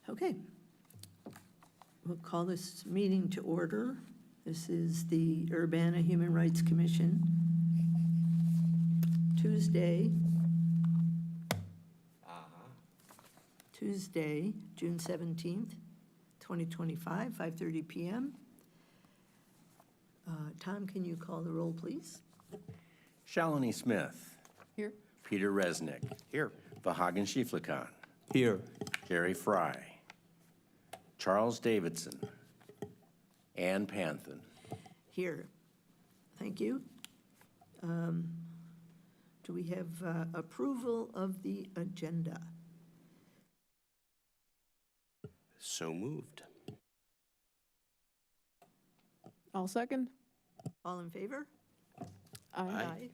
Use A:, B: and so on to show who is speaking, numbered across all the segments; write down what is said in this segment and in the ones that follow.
A: Okay. We'll call this meeting to order. This is the Urbana Human Rights Commission. Tuesday, June 17th, 2025, 5:30 PM. Tom, can you call the roll, please?
B: Shalini Smith.
C: Here.
B: Peter Resnick.
C: Here.
B: Vahagan Shiflikan.
C: Here.
B: Jerry Fry. Charles Davidson. Ann Panthen.
A: Here. Thank you. Do we have approval of the agenda?
C: So moved.
D: I'll second.
A: All in favor?
C: Aye.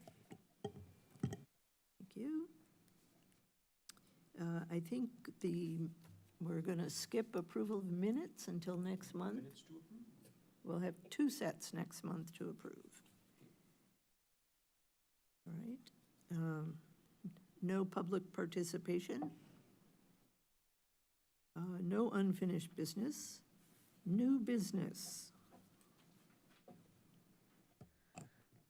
A: Thank you. I think we're going to skip approval of minutes until next month. Minutes to approve? We'll have two sets next month to approve. All right. No public participation. No unfinished business. New business.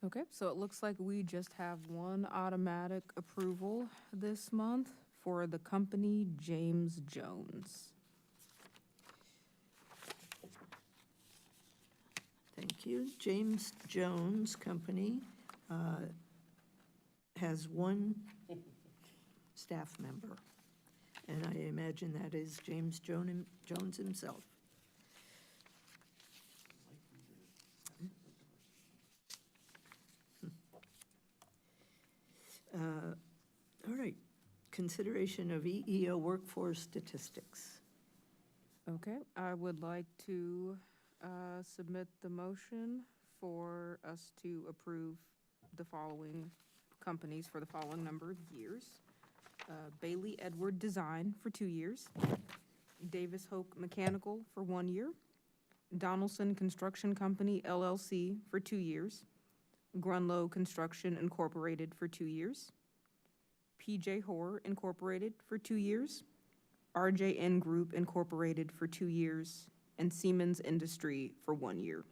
D: Okay, so it looks like we just have one automatic approval this month for the company James Jones.
A: Thank you. James Jones Company has one staff member, and I imagine that is James Jones himself. All right. Consideration of EEO workforce statistics.
D: Okay, I would like to submit the motion for us to approve the following companies for the following number of years. Bailey Edward Design for 2 years. Davis Hoke Mechanical for 1 year. Donaldson Construction Company LLC for 2 years. Grunlow Construction Incorporated for 2 years. PJ Hoare Incorporated for 2 years. RJN Group Incorporated for 2 years, and Siemens Industry for 1 year.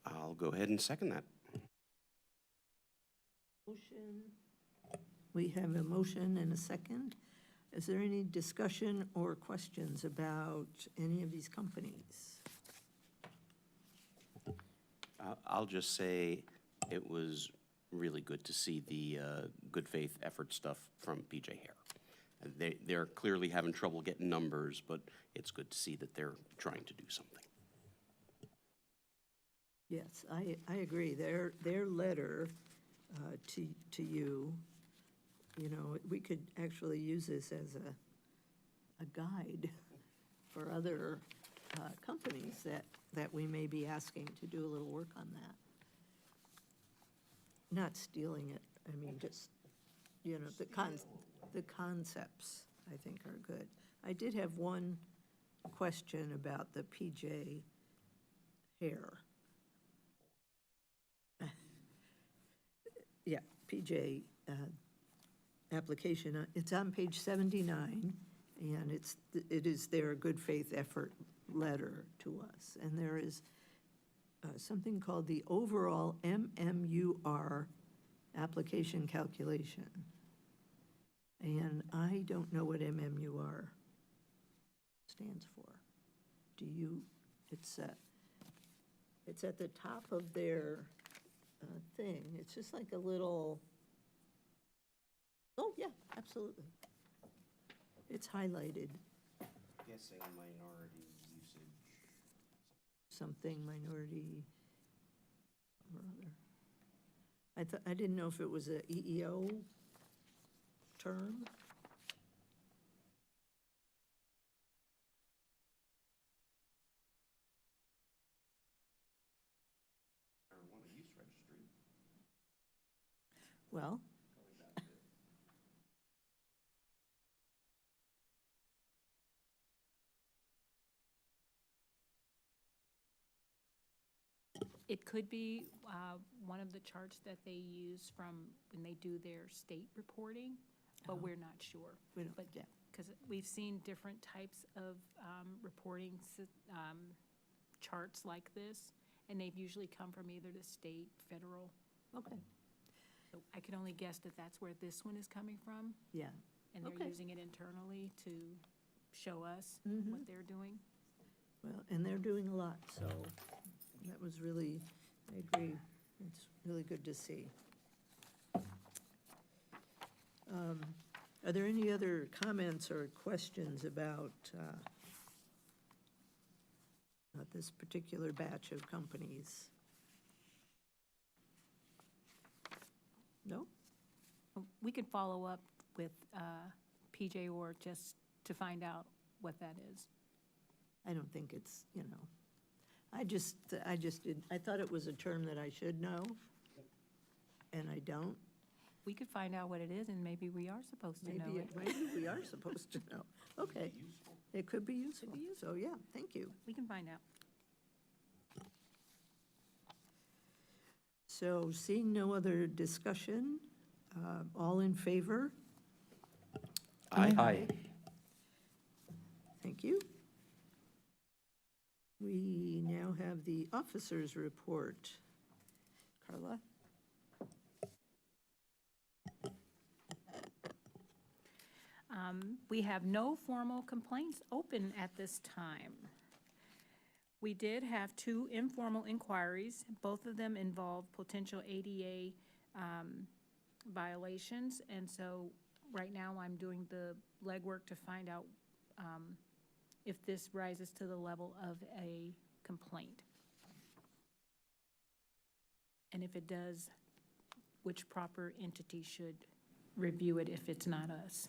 C: I'll go ahead and second that.
A: Motion. We have a motion and a second. Is there any discussion or questions about any of these companies?
C: I'll just say it was really good to see the good faith effort stuff from PJ Hare. They're clearly having trouble getting numbers, but it's good to see that they're trying to do something.
A: Yes, I agree. Their letter to you, you know, we could actually use this as a guide for other companies that we may be asking to do a little work on that. Not stealing it, I mean, just, you know, the concepts, I think, are good. I did have one question about the PJ Hare. Yeah, PJ application. It's on page 79, and it is their good faith effort letter to us. And there is something called the overall MMUR application calculation. And I don't know what MMUR stands for. Do you? It's at the top of their thing. It's just like a little, oh, yeah, absolutely. It's highlighted.
C: Guessing minority usage.
A: Something minority or other. I didn't know if it was a EEO term.
C: Marijuana use registry.
A: Well,
E: It could be one of the charts that they use from when they do their state reporting, but we're not sure.
A: we don't,
E: But
A: yeah.
E: because we've seen different types of reporting charts like this, and they've usually come from either the state, federal.
A: Okay,
E: So I can only guess that that's where this one is coming from,
A: yeah.
E: and they're
A: Okay.
E: using it internally to show us
A: Mhm.
E: what they're doing.
A: Well, and they're doing a lot, so that was really, I agree, it's really good to see. Are there any other comments or questions about this particular batch of companies? No?
E: We could follow up with PJ Orr just to find out what that is.
A: I don't think it's, I just did, I thought it was a term that I should know, and I don't.
E: We could find out what it is, and maybe we are supposed to know
A: Maybe,
E: it.
A: maybe we are supposed to know. Okay. It could be useful. So, yeah, thank you.
E: We can find out.
A: So seeing no other discussion, all in favor?
B: Aye.
A: Thank you. We now have the officers' report. Carla?
E: We have no formal complaints open at this time. We did have 2 informal inquiries. Both of them involved potential ADA violations, and so right now I'm doing the legwork to find out if this rises to the level of a complaint. And if it does, which proper entity should review it if it's not us.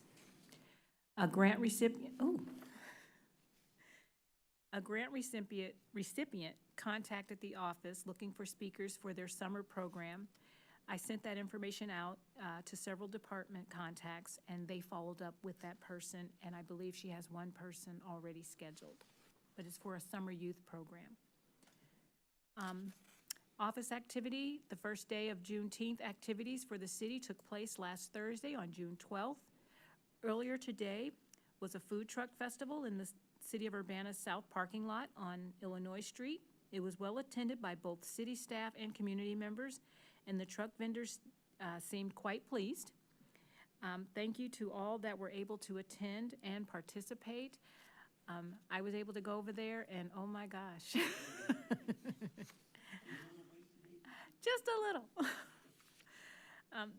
E: A grant recipient contacted the office looking for speakers for their summer program. I sent that information out to several department contacts, and they followed up with that person, and I believe she has one person already scheduled, but it's for a summer youth program. Office activity, the first day of Juneteenth activities for the city took place last Thursday on June 12th. Earlier today was a food truck festival in the City of Urbana's south parking lot on Illinois Street. It was well attended by both city staff and community members, and the truck vendors seemed quite pleased. Thank you to all that were able to attend and participate. I was able to go over there, and oh my gosh. Just a little.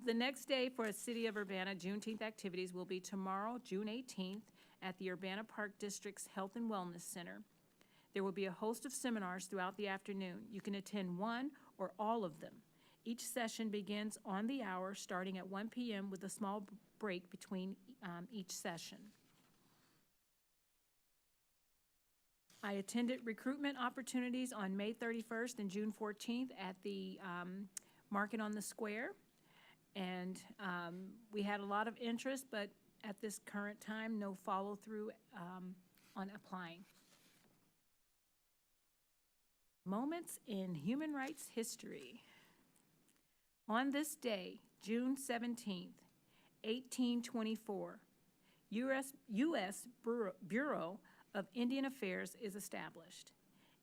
E: The next day for City of Urbana Juneteenth activities will be tomorrow, June 18th, at the Urbana Park District's Health and Wellness Center. There will be a host of seminars throughout the afternoon. You can attend one or all of them. Each session begins on the hour, starting at 1 p.m. with a small break between each session. I attended recruitment opportunities on May 31st and June 14th at the Market on the Square. And we had a lot of interest, but at this current time, no follow-through on applying. Moments in human rights history. On this day, June 17th, 1824, U.S. Bureau of Indian Affairs is established.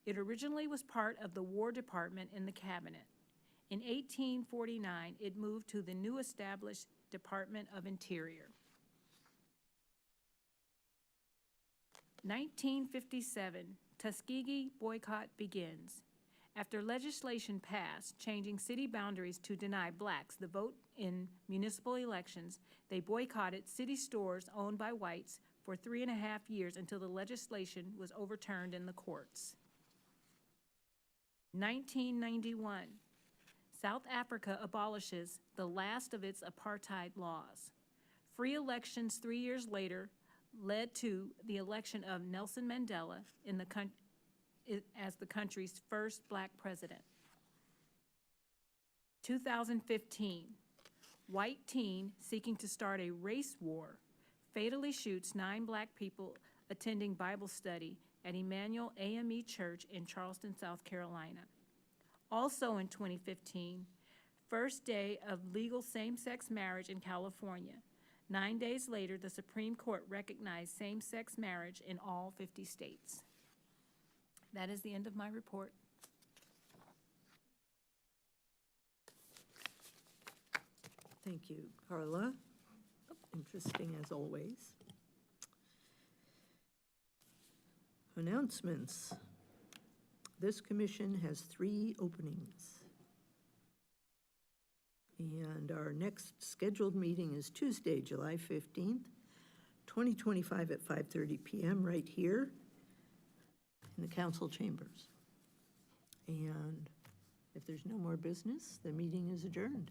E: It originally was part of the War Department in the Cabinet. In 1849, it moved to the new established Department of Interior. 1957, Tuskegee boycott begins. After legislation passed changing city boundaries to deny blacks the vote in municipal elections, they boycotted city stores owned by whites for 3.5 years until the legislation was overturned in the courts. 1991, South Africa abolishes the last of its apartheid laws. Free elections 3 years later led to the election of Nelson Mandela as the country's first black president. 2015, white teen seeking to start a race war fatally shoots 9 black people attending Bible study at Emmanuel AME Church in Charleston, South Carolina. Also in 2015, first day of legal same-sex marriage in California. 9 days later, the Supreme Court recognized same-sex marriage in all 50 states. That is the end of my report.
A: Thank you, Carla. Interesting as always. Announcements. This commission has 3 openings. And our next scheduled meeting is Tuesday, July 15th, 2025 at 5:30 PM right here in the council chambers. And if there's no more business, the meeting is adjourned.